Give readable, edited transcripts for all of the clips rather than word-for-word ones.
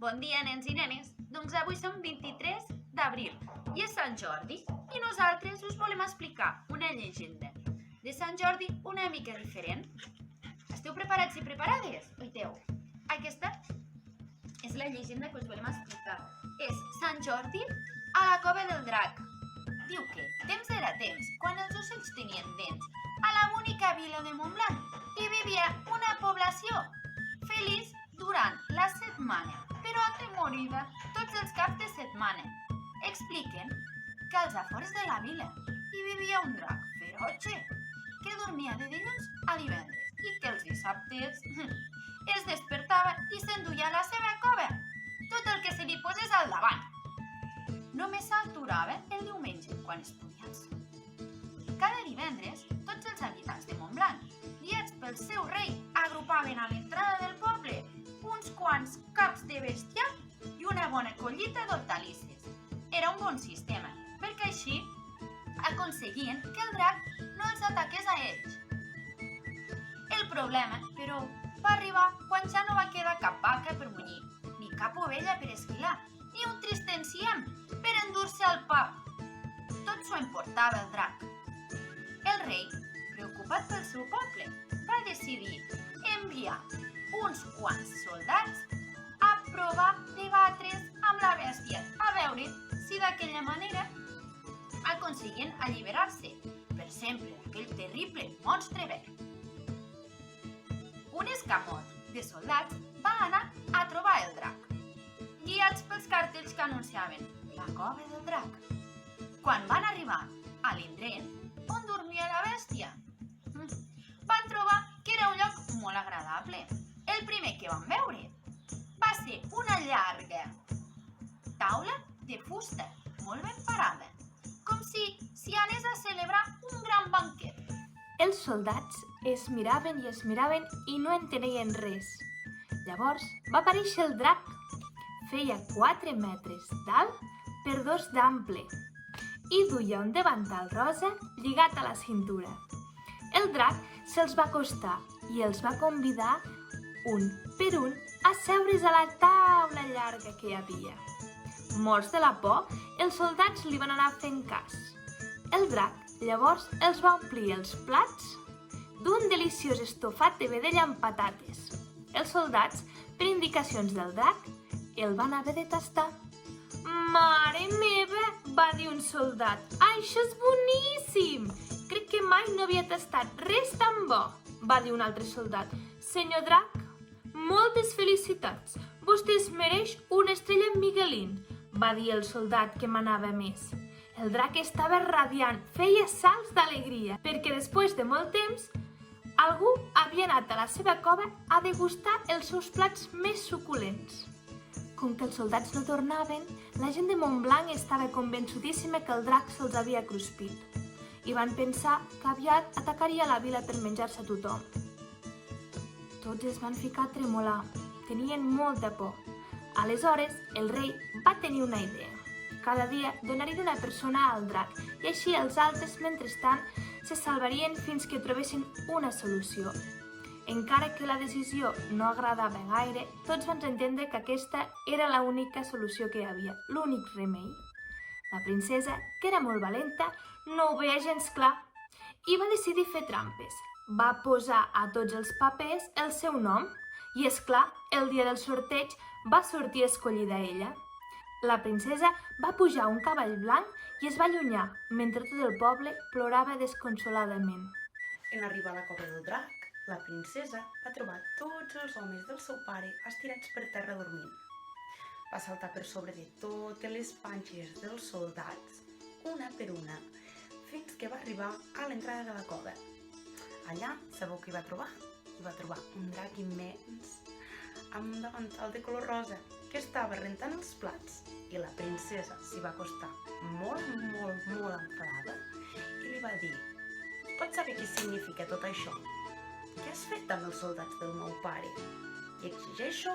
Bon dia, nens i nenes. Doncs avui som 23 d'abril i és Sant Jordi i nosaltres us volem explicar una llegenda de Sant Jordi una mica diferent. Esteu preparats i preparades? Oiteu, aquesta és la llegenda que us volem explicar. És Sant Jordi a la cova del drac. Diu que temps era temps, quan els ocells tenien dents, a la bonica vila de Montblanc hi vivia una població feliç durant la setmana, però atemorida tots els caps de setmana. Expliquen que als afores de la vila hi vivia un drac ferotge que dormia de dilluns a divendres i que els dissabtes es despertava i s'enduia a la seva cova tot el que se li posés al davant. Només s'aturava el diumenge, quan es podia el sol. Cada divendres, tots els habitants de Montblanc, guiats pel seu rei, agrupaven a l'entrada del poble uns quants caps de bestiar i una bona collita d'hortalisses. Era un bon sistema, perquè així aconseguien que el drac no els ataqués a ells. El problema, però, va arribar quan ja no va quedar cap vaca per munyir, ni cap ovella per esquilar, ni un trist enciem per endur-se al pap. Tot s'ho emportava el drac. El rei, preocupat pel seu poble, va decidir enviar uns quants soldats a provar de batre's amb la bèstia, a veure si d'aquella manera aconseguien alliberar-se per sempre d'aquell terrible monstre verd. Un escamot de soldats va anar a trobar el drac, guiats pels cartells que anunciaven la cova del drac. Quan van arribar a l'indret on dormia la bèstia, van trobar que era un lloc molt agradable. El primer que van veure va ser una llarga taula de fusta, molt ben parada, com si s'hi anés a celebrar un gran banquet. Els soldats es miraven i no entenien res. Llavors va aparèixer el drac. Feia 4 metres d'alt per 2 d'ample i duia un davantal rosa lligat a la cintura. El drac se'ls va acostar i els va convidar un per un a seure's a la taula llarga que hi havia. Morts de la por, els soldats li van anar fent cas. El drac llavors els va omplir els plats d'un deliciós estofat de vedella amb patates. Els soldats, per indicacions del drac, el van haver de tastar. «Mare meva!», va dir un soldat, «això és boníssim! Crec que mai no havia tastat res tan bo», va dir un altre soldat. «Senyor drac, moltes felicitats! Vostè es mereix una estrella Miguelín», va dir el soldat que manava més. El drac estava radiant, feia salts d'alegria, perquè després de molt temps algú havia anat a la seva cova a degustar els seus plats més suculents. Com que els soldats no tornaven, la gent de Montblanc estava convençudíssima que el drac se'ls havia cruspit i van pensar que aviat atacaria la vila per menjar-se a tothom. Tots es van ficar a tremolar, tenien molta por. Aleshores, el rei va tenir una idea. Cada dia donaria una persona al drac i així els altres, mentrestant, se salvarien fins que trobessin una solució. Encara que la decisió no agradava gaire, tots van entendre que aquesta era l'única solució que hi havia, l'únic remei. La princesa, que era molt valenta, no ho veia gens clar i va decidir fer trampes. Va posar a tots els papers el seu nom i, és clar, el dia del sorteig va sortir escollida ella. La princesa va pujar a un cavall blanc i es va allunyar, mentre tot el poble plorava desconsoladament. En arribar a la cova del drac, la princesa va trobar tots els homes del seu pare estirats per terra dormint. Va saltar per sobre de totes les panxes dels soldats, una per una, fins que va arribar a l'entrada de la cova. Allà, sabeu què hi va trobar? Hi va trobar un drac immens, amb un davantal de color rosa, que estava rentant els plats, i la princesa s'hi va acostar molt enfadada i li va dir: «Pots saber què significa tot això? Què has fet amb els soldats del meu pare? I exigeixo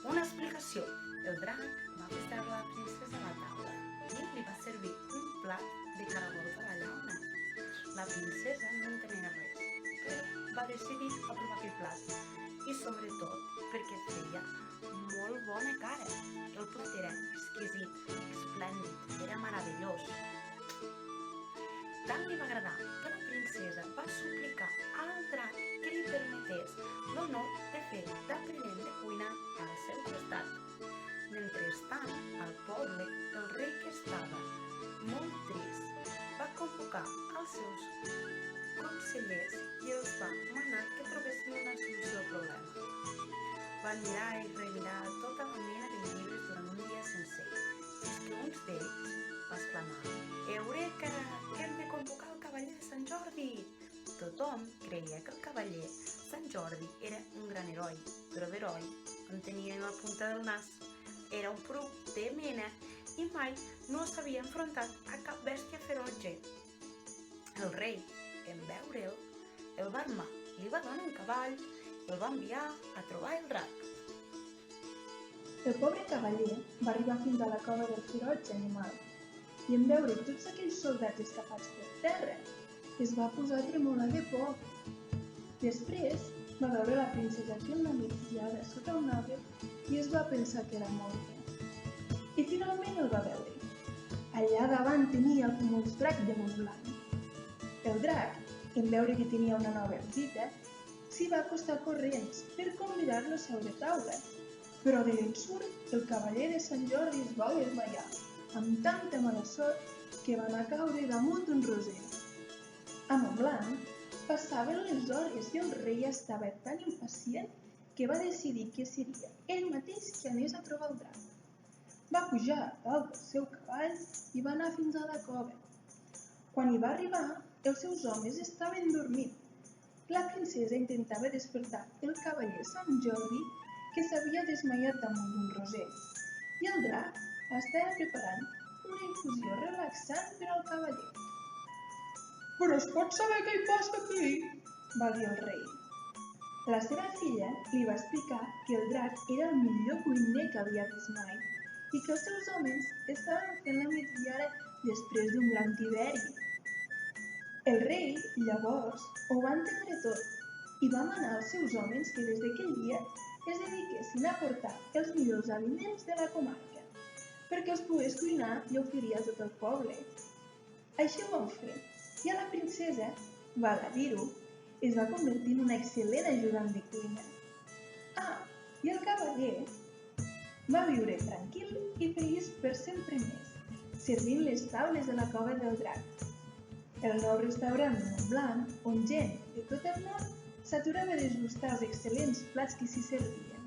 una explicació». El drac va fer seure la princesa a la taula i li va servir un plat de caragols a la llauna. La princesa no entenia res, però va decidir aprovar aquell plat, i sobretot perquè feia molt bona cara. dos. Tant li va agradar que la princesa va suplicar al drac que li permetés l'honor de fer d'aprenent de cuina al seu costat. Mentrestant, al poble, el rei, que estava molt trist, va convocar els seus consellers i els va manar que trobessin una solució al problema. Van mirar i remirar tota la mena de llibres durant un dia sencer, fins que un d'ells va exclamar: «Eureka! Que hem de convocar el cavaller de Sant Jordi!» Tothom creia que el cavaller Sant Jordi era un gran heroi, però d'heroi en tenia la punta del nas. Era un poruc de mena i mai no s'havia enfrontat a cap bèstia ferotge. El rei, en veure'l, el va armar, li va donar un cavall i el va enviar a trobar el drac. El pobre cavaller va arribar fins a la cova del ferotge animal i en veure tots aquells soldats escapats per terra es va posar a tremolar de por. Després va veure la princesa fent la migdiada sota un arbre i es va pensar que era morta. I finalment el va veure. Allà davant tenia el famós drac de Montblanc. El drac, en veure que tenia una nova visita, s'hi va acostar corrents per convidar-lo a seure a taula. Però de l'ensurt, el cavaller de Sant Jordi es va desmaiar, amb tanta mala sort que va anar a caure damunt d'un roser. A Montblanc passaven les hores i el rei estava tan impacient que va decidir que seria ell mateix qui anés a trobar el drac. Va pujar a dalt del seu cavall i va anar fins a la cova. Quan hi va arribar, els seus homes estaven dormint. La princesa intentava despertar el cavaller Sant Jordi, que s'havia desmaiat damunt d'un roser, i el drac estava preparant una infusió relaxant per al cavaller. «Però es pot saber què hi passa aquí?» va dir el rei. La seva filla li va explicar que el drac era el millor cuiner que havia vist mai i que els seus homes estaven fent la migdiada després d'un gran tiberi. El rei, llavors, ho va entendre tot i va manar als seus homes que des d'aquell dia es dediquessin a portar els millors aliments de la comarca, perquè els pogués cuinar i oferir a tot el poble. Així ho van fer, i a la princesa, val a dir-ho, es va convertir en una excel·lent ajudant de cuina. I el cavaller va viure tranquil i feliç per sempre més, servint les taules de la cova del drac. El nou restaurant de Montblanc, on gent de tot el món s'aturava a degustar els excel·lents plats que s'hi servien.